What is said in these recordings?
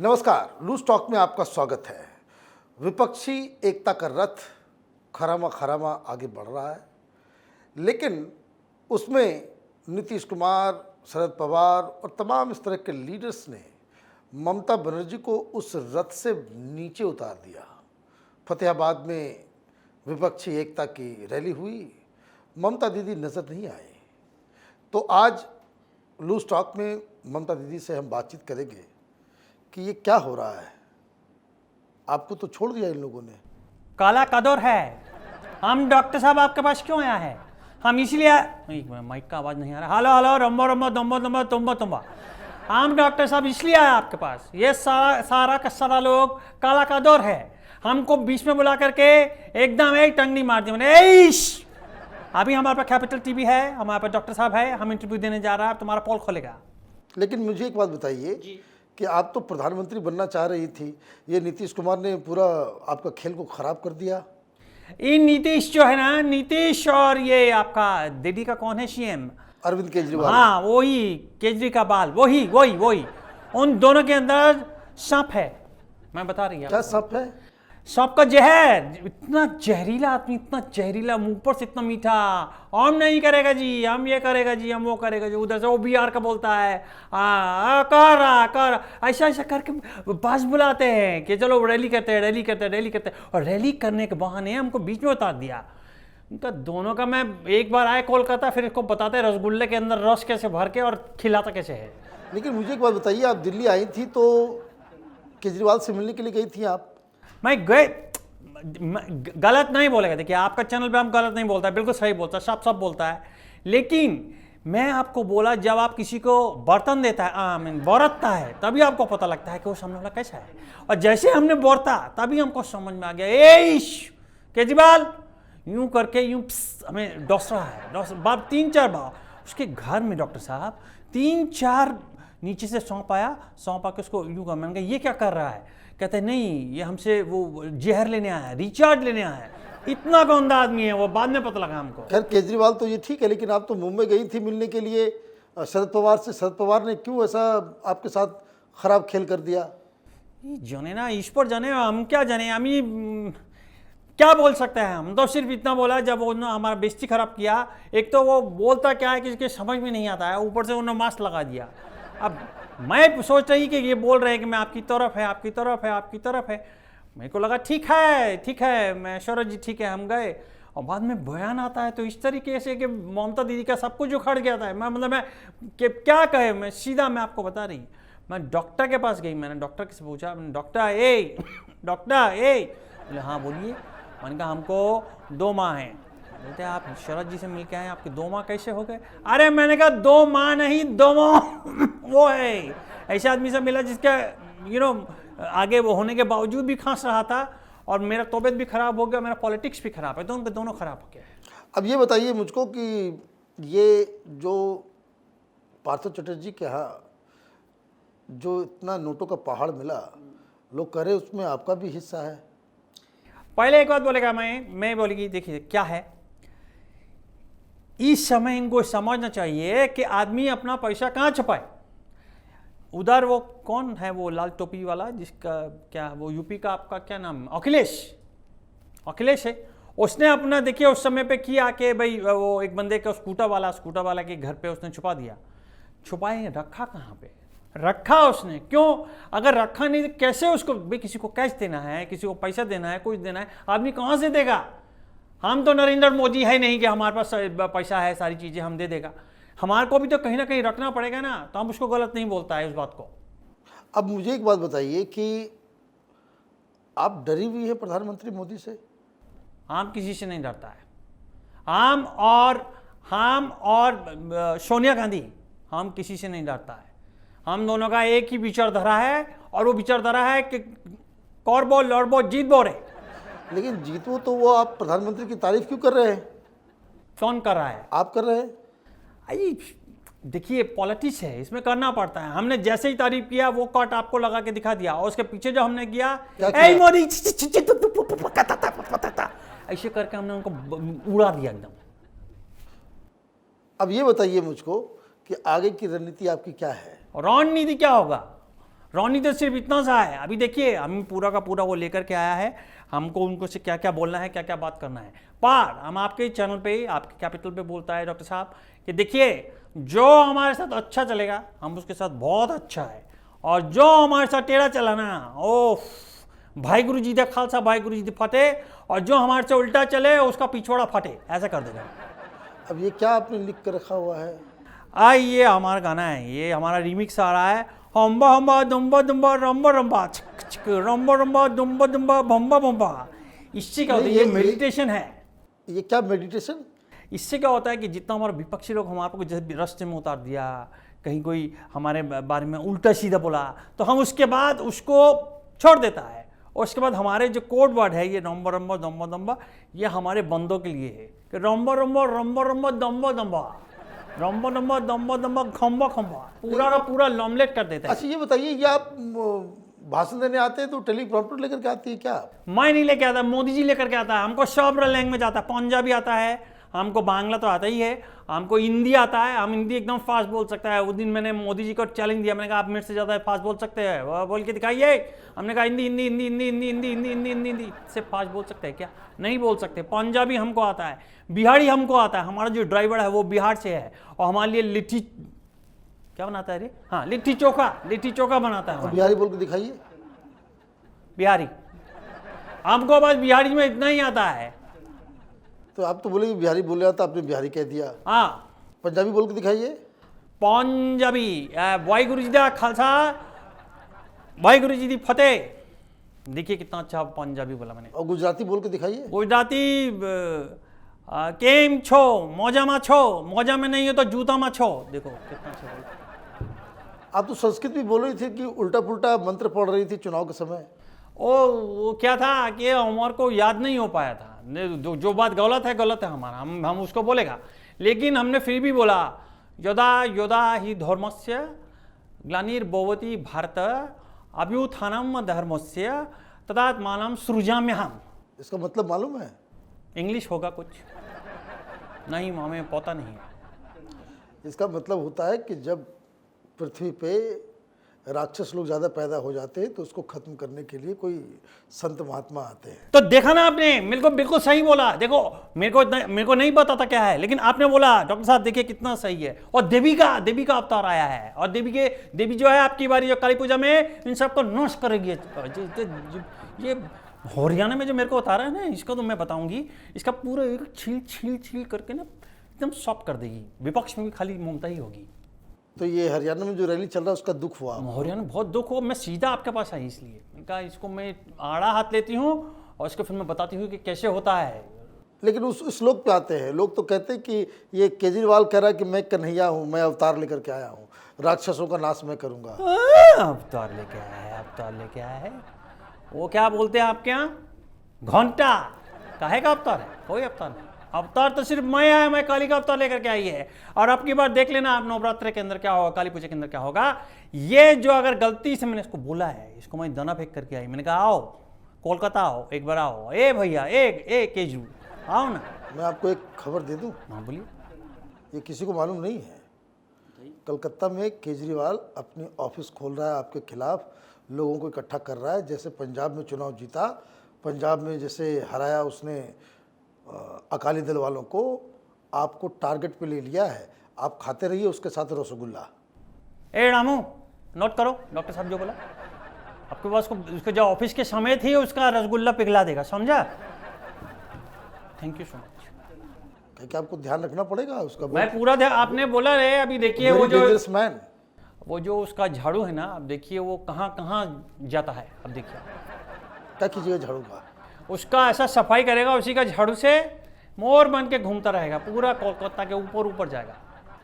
नमस्कार, loose talk में आपका स्वागत है। विपक्षी एकता का रथ खरामा आगे बढ़ रहा है, लेकिन उसमें नीतीश कुमार, शरद पवार और तमाम इस तरह के लीडर्स ने ममता बनर्जी को उस रथ से नीचे उतार दिया। फतेहाबाद में विपक्षी एकता की रैली हुई, ममता दीदी नज़र नहीं आए। तो आज लूज टॉक में ममता दीदी से हम बातचीत करेंगे कि ये क्या हो रहा है। आपको तो छोड़ दिया इन लोगों ने। काला कदर है। हम डॉक्टर साहब आपके पास क्यों आया है? हम इसलिए माइक का आवाज नहीं आ रहा। हेलो हेलो रम्बो रम्बो दम्बो दम्बो तुम्बो तुम्बा। हम डॉक्टर साहब इसलिए आए आपके पास। ये सारा का सारा लोग काला कदर है। हमको बीच में बुला करके एकदम एक टंगनी मार दी मैंने। अभी हमारे पास कैपिटल टीवी है, हमारे पास डॉक्टर साहब है, हम इंटरव्यू देने जा रहा है, तुम्हारा पोल खोलेगा। लेकिन मुझे एक बात बताइए कि आप तो प्रधानमंत्री बनना चाह रही थी, ये नीतीश कुमार ने पूरा आपका खेल को खराब कर दिया। ये नीतीश जो है ना, नीतीश और ये आपका दिल्ली का कौन है सीएम? अरविंद केजरीवाल। हाँ वही केजरीवाल, वही उन दोनों के अंदर सांप है। मैं बता रही हूँ। क्या सांप है? सांप का जहर। इतना जहरीला आदमी, इतना जहरीला, मुंह पर से इतना मीठा। हम नहीं करेगा जी, हम ये करेगा जी, हम वो करेगा जी। उधर से वो बिहार का बोलता है कर ऐसा करके बस बुलाते हैं कि चलो रैली करते हैं और रैली करने के बहाने हमको बीच में उतार दिया। उनका दोनों का मैं एक बार आया कोलकाता, फिर इसको बताते रसगुल्ले के अंदर रस कैसे भर के और खिलाता कैसे है। लेकिन मुझे एक बात बताइए, आप दिल्ली आई थी तो केजरीवाल से मिलने के लिए गई थी आप? मैं गलत नहीं बोलेगा। देखिए आपका चैनल पे हम गलत नहीं बोलता है, बिल्कुल सही बोलता है, सब बोलता है। लेकिन मैं आपको बोला, जब आप किसी को बर्तन देता है, बरतता है, तभी आपको पता लगता है कि वो सामने वाला कैसा है। और जैसे हमने बरता तभी हमको समझ में आ गया केजरीवाल यूं करके यूं हमें डस रहा है। बार 3-4 बार उसके घर में डॉक्टर साहब 3-4 नीचे से सौंप आके उसको यूं कर। मैंने कहा ये क्या कर रहा है? कहते नहीं, ये हमसे वो जहर लेने आया है, रिचार्ज लेने आया है। इतना गंदा आदमी है वो, बाद में पता लगा हमको। खैर केजरीवाल तो ये ठीक है, लेकिन आप तो मुंबई गई थी मिलने के लिए शरद पवार से। शरद पवार ने क्यों ऐसा आपके साथ खराब खेल कर दिया? जाने ना, ईश्वर जाने, हम क्या जाने। हम ही क्या बोल सकते हैं? हम तो सिर्फ इतना बोला, जब उन्होंने हमारा बेइज्जती खराब किया। एक तो वो बोलता क्या है कि इसके समझ में नहीं आता है, ऊपर से उन्होंने मास्क लगा दिया। अब मैं सोच रही कि ये बोल रहे हैं कि मैं आपकी तरफ है। मेरे को लगा ठीक है, मैं शरद जी ठीक है, हम गए। और बाद में बयान आता है तो इस तरीके से कि ममता दीदी का सब कुछ उखड़ गया था। मैं क्या कहे, मैं सीधा मैं आपको बता रही। मैं डॉक्टर के पास गई, मैंने डॉक्टर से पूछा, डॉक्टर बोले हाँ बोलिए। मैंने कहा हमको 2 माह हैं। बोलते आप शरद जी से मिल के आए, आपके 2 माह कैसे हो गए? अरे मैंने कहा 2 माह नहीं, 2 माह वो है। ऐसे आदमी से मिला जिसका आगे वो होने के बावजूद भी खांस रहा था, और मेरा तबीयत भी खराब हो गया, मेरा पॉलिटिक्स भी खराब है, तो उनके दोनों खराब हो गया। अब ये बताइए मुझको कि ये जो पार्थ चटर्जी के यहाँ जो इतना नोटों का पहाड़ मिला, लोग कह रहे उसमें आपका भी हिस्सा है। पहले एक बात बोलेगा, मैं बोलेगी देखिए क्या है, इस समय इनको समझना चाहिए कि आदमी अपना पैसा कहाँ छुपाए। उधर वो कौन है, वो लाल टोपी वाला जिसका क्या, वो यूपी का आपका क्या नाम, अखिलेश है। उसने अपना देखिए उस समय पे किया कि भाई वो एक बंदे का स्कूटर वाला के घर पे उसने छुपा दिया। छुपाए रखा कहाँ पे? रखा उसने क्यों? अगर रखा नहीं तो कैसे उसको, भाई किसी को कैश देना है, किसी को पैसा देना है, कुछ देना है, आदमी कहाँ से देगा? हम तो नरेंद्र मोदी है नहीं कि हमारे पास पैसा है, सारी चीज़ें हम दे देगा। हमारे को भी तो कहीं ना कहीं रखना पड़ेगा ना, तो हम उसको गलत नहीं बोलता है उस बात को। अब मुझे एक बात बताइए कि आप डरी हुई है प्रधानमंत्री मोदी से? हम किसी से नहीं डरता है। हम और सोनिया गांधी, हम किसी से नहीं डरता है। हम दोनों का एक ही विचारधारा है, और वो विचारधारा है कि करबो लड़बो जीतबो रे। लेकिन जीतो तो वो आप प्रधानमंत्री की तारीफ क्यों कर रहे हैं? कौन कर रहा है? आप कर रहे हैं। देखिए पॉलिटिक्स है, इसमें करना पड़ता है। हमने जैसे ही तारीफ किया वो कट आपको लगा के दिखा दिया, और उसके पीछे जो हमने किया मोदी ऐसे करके हमने उनको उड़ा दिया एकदम। अब ये बताइए मुझको कि आगे की रणनीति आपकी क्या है? रणनीति क्या होगा? रॉनी तो सिर्फ इतना सा है। अभी देखिए हम पूरा का पूरा वो लेकर के आया है, हमको उनको से क्या क्या बोलना है, क्या क्या बात करना है। पर हम आपके चैनल पे, आपके कैपिटल पे बोलता है डॉक्टर साहब कि देखिए जो हमारे साथ अच्छा चलेगा हम उसके साथ बहुत अच्छा है, और जो हमारे साथ टेढ़ा चला ना, ओ भाई गुरु जी दे खालसा, भाई गुरु जी दे फटे, और जो हमारे से उल्टा चले उसका पिछवाड़ा फटे, ऐसा कर देगा। अब ये क्या आपने लिख कर रखा हुआ है? ये हमारा गाना है, ये हमारा रिमिक्स आ रहा है। हम्बा हम्बा दुम्बा दुम्बा रम्बा रम्बा छिक छिक रम्बा रम्बा दुम्बा दुम्बा भम्बा भम्बा। इससे क्या होता है, ये मेडिटेशन है। ये क्या मेडिटेशन? इससे क्या होता है कि जितना हमारे विपक्षी लोग हमारे को जैसे रास्ते में उतार दिया, कहीं कोई हमारे बारे में उल्टा सीधा बोला, तो हम उसके बाद उसको छोड़ देता है। और उसके बाद हमारे जो कोड वर्ड है, ये रम्बा रम्बा दम्बा दम्बा, ये हमारे बंदों के लिए है कि रम्बा रम्बा रम्बा रम्बा दम्बा दम्बा, रम्बा दम्बा दम्बा दम्बा खम्बा खम्बा, पूरा का पूरा लॉमलेट कर देता है। अच्छा ये बताइए, ये आप भाषण देने आते हैं तो टेलीप्रॉम्प्टर लेकर के आती है क्या आप? मैं नहीं लेके आता, मोदी जी लेकर के आता है। हमको सब लैंग्वेज आता है, पंजाबी आता है, हमको बांग्ला तो आता ही है, हमको हिंदी आता है, हम हिंदी एकदम फास्ट बोल सकता है। उस दिन मैंने मोदी जी को चैलेंज दिया, मैंने कहा आप मेरे से ज़्यादा फास्ट बोल सकते हैं, वो बोल के दिखाइए। हमने कहा हिंदी हिंदी हिंदी हिंदी हिंदी हिंदी हिंदी हिंदी हिंदी हिंदी से फास्ट बोल सकते हैं क्या? नहीं बोल सकते। पंजाबी हमको आता है, बिहारी हमको आता है, हमारा जो ड्राइवर है वो बिहार से है, और हमारे लिए लिट्टी क्या बनाता है रे? हाँ, लिट्टी चोखा बनाता है। बिहारी बोल के दिखाइए। बिहारी, हमको बस बिहारी में इतना ही आता है। तो आप तो बोले बिहारी बोले आता, आपने बिहारी कह दिया। हाँ, पंजाबी बोल के दिखाइए। पंजाबी, वाई गुरु जी दा खालसा, वाई गुरु जी दी फतेह। देखिए कितना अच्छा पंजाबी बोला मैंने। और गुजराती बोल के दिखाइए। गुजराती, केम छो, मौजा मा छो, मौजा में नहीं हो तो जूता मा छो। देखो कितना अच्छा बोला। आप तो संस्कृत भी बोल रही थी कि उल्टा पुल्टा मंत्र पढ़ रही थी चुनाव के समय। वो क्या था कि हमारे को याद नहीं हो पाया था। जो बात गलत है हमारा, हम उसको बोलेगा। लेकिन हमने फिर भी बोला यदा यदा ही धर्मस्य ग्लानिर्भवति भारत अभ्युत्थानम धर्मस्य तदात्मानं सृजाम्यहम्। इसका मतलब मालूम है? इंग्लिश होगा कुछ नहीं, हमें पता नहीं है। इसका मतलब होता है कि जब पृथ्वी पे राक्षस लोग ज़्यादा पैदा हो जाते हैं तो उसको खत्म करने के लिए कोई संत महात्मा आते हैं। तो देखा ना आपने, मेरे को बिल्कुल सही बोला। देखो मेरे को नहीं पता था क्या है, लेकिन आपने बोला डॉक्टर साहब देखिए कितना सही है। और देवी का अवतार आया है, और देवी जो है आपकी बारी जो काली पूजा में इन सबको नष्ट करेगी। ये हरियाणा में जो मेरे को उतारा है ना, इसका तो मैं बताऊंगी, इसका पूरा एक छील करके ना एकदम सॉफ्ट कर देगी। विपक्ष में भी खाली ममता ही होगी। तो ये हरियाणा में जो रैली चल रहा है उसका दुख हुआ? हरियाणा बहुत दुख हुआ। मैं सीधा आपके पास आई इसलिए, मैंने कहा इसको मैं आड़ा हाथ लेती हूँ और इसको फिर मैं बताती हूँ कि कैसे होता है। लेकिन उस श्लोक पे आते हैं लोग, तो कहते हैं कि ये केजरीवाल कह रहा है कि मैं कन्हैया हूँ, मैं अवतार लेकर के आया हूँ, राक्षसों का नाश मैं करूँगा। अवतार लेके आया है। वो क्या बोलते हैं आपके यहाँ, घंटा। काहे का अवतार है? कोई अवतार नहीं। अवतार तो सिर्फ मैं काली का अवतार लेकर के आई है। और अब की बार देख लेना आप नवरात्र के अंदर क्या होगा, काली पूजा के अंदर क्या होगा। ये जो अगर गलती से मैंने इसको बोला है, इसको मैं दाना फेंक करके आई, मैंने कहा आओ कोलकाता आओ, एक बार आओ, ए भैया एक केजू आओ ना। मैं आपको एक खबर दे दूं? हाँ बोलिए। ये किसी को मालूम नहीं है, कलकत्ता में केजरीवाल अपनी ऑफिस खोल रहा है आपके खिलाफ, लोगों को इकट्ठा कर रहा है। जैसे पंजाब में चुनाव जीता, पंजाब में जैसे हराया उसने अकाली दल वालों को, आपको टारगेट पे ले लिया है। आप खाते रहिए उसके साथ रसगुल्ला। ए रामू, नोट करो डॉक्टर साहब जो बोला। आपके पास उसको जो ऑफिस के समय थी उसका रसगुल्ला पिघला देगा, समझा? Thank you so much. क्या आपको ध्यान रखना पड़ेगा उसका? मैं पूरा ध्यान, आपने बोला रे अभी देखिए वो जो उसका झाड़ू है ना, अब देखिए वो कहाँ जाता है। अब देखिए क्या कीजिएगा झाड़ू का? उसका ऐसा सफाई करेगा, उसी का झाड़ू से मोर बन के घूमता रहेगा, पूरा कोलकाता के ऊपर जाएगा।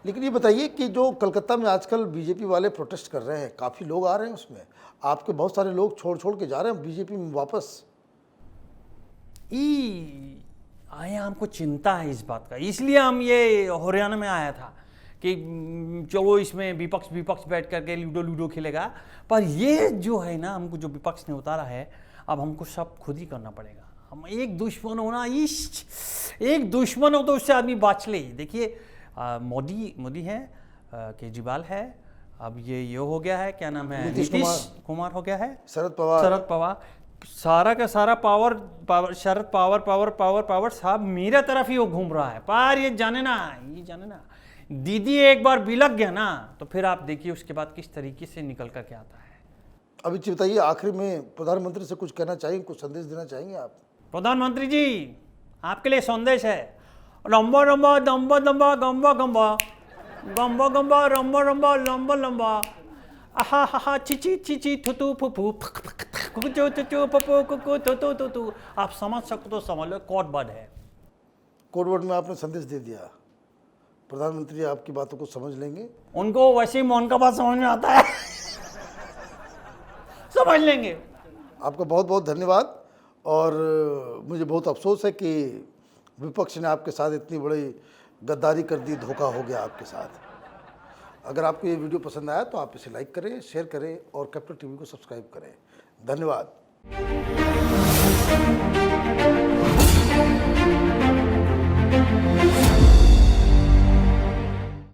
लेकिन ये बताइए कि जो कलकत्ता में आजकल बीजेपी वाले प्रोटेस्ट कर रहे हैं, काफ़ी लोग आ रहे हैं उसमें, आपके बहुत सारे लोग छोड़ के जा रहे हैं बीजेपी में वापस। आया हमको चिंता है इस बात का, इसलिए हम ये हरियाणा में आया था कि चलो इसमें विपक्ष बैठ करके लूडो खेलेगा। पर ये जो है ना, हमको जो विपक्ष ने उतारा है, अब हमको सब खुद ही करना पड़ेगा। हम एक दुश्मन होना, एक दुश्मन हो तो उससे आदमी बाँच ले। देखिए मोदी है, केजरीवाल है, अब ये हो गया है, क्या नाम है, नीतीश नीतीश कुमार हो गया है, शरद पवार, शरद पवार, सारा का सारा पावर शरद पावर सब मेरे तरफ ही वो घूम रहा है। पर ये जाने ना दीदी एक बार बिलक गया ना तो फिर आप देखिए उसके बाद किस तरीके से निकल कर के आता है। अभी बताइए आखिर में प्रधानमंत्री से कुछ कहना चाहिए, कुछ संदेश देना चाहेंगे आप? प्रधानमंत्री जी आपके लिए संदेश है, लंबा लंबा दम्बा दम्बा गम्बा गम्बा गम्बा गम्बा रंबा रंबा लंबा लंबा आहा हा हा चिची चिची थुतु फुफु कुचु तुचु पपु कुकु तुतु तुतु। आप समझ सकते तो समझ लो, कोड वर्ड है। कोड वर्ड में आपने संदेश दे दिया, प्रधानमंत्री आपकी बातों को समझ लेंगे। उनको वैसे ही मौन का बात समझ में आता है समझ लेंगे। आपका बहुत बहुत धन्यवाद। और मुझे बहुत अफसोस है कि विपक्ष ने आपके साथ इतनी बड़ी गद्दारी कर दी, धोखा हो गया आपके साथ। अगर आपको ये वीडियो पसंद आया तो आप इसे लाइक करें, शेयर करें और कैपिटल टीवी को सब्सक्राइब करें। धन्यवाद।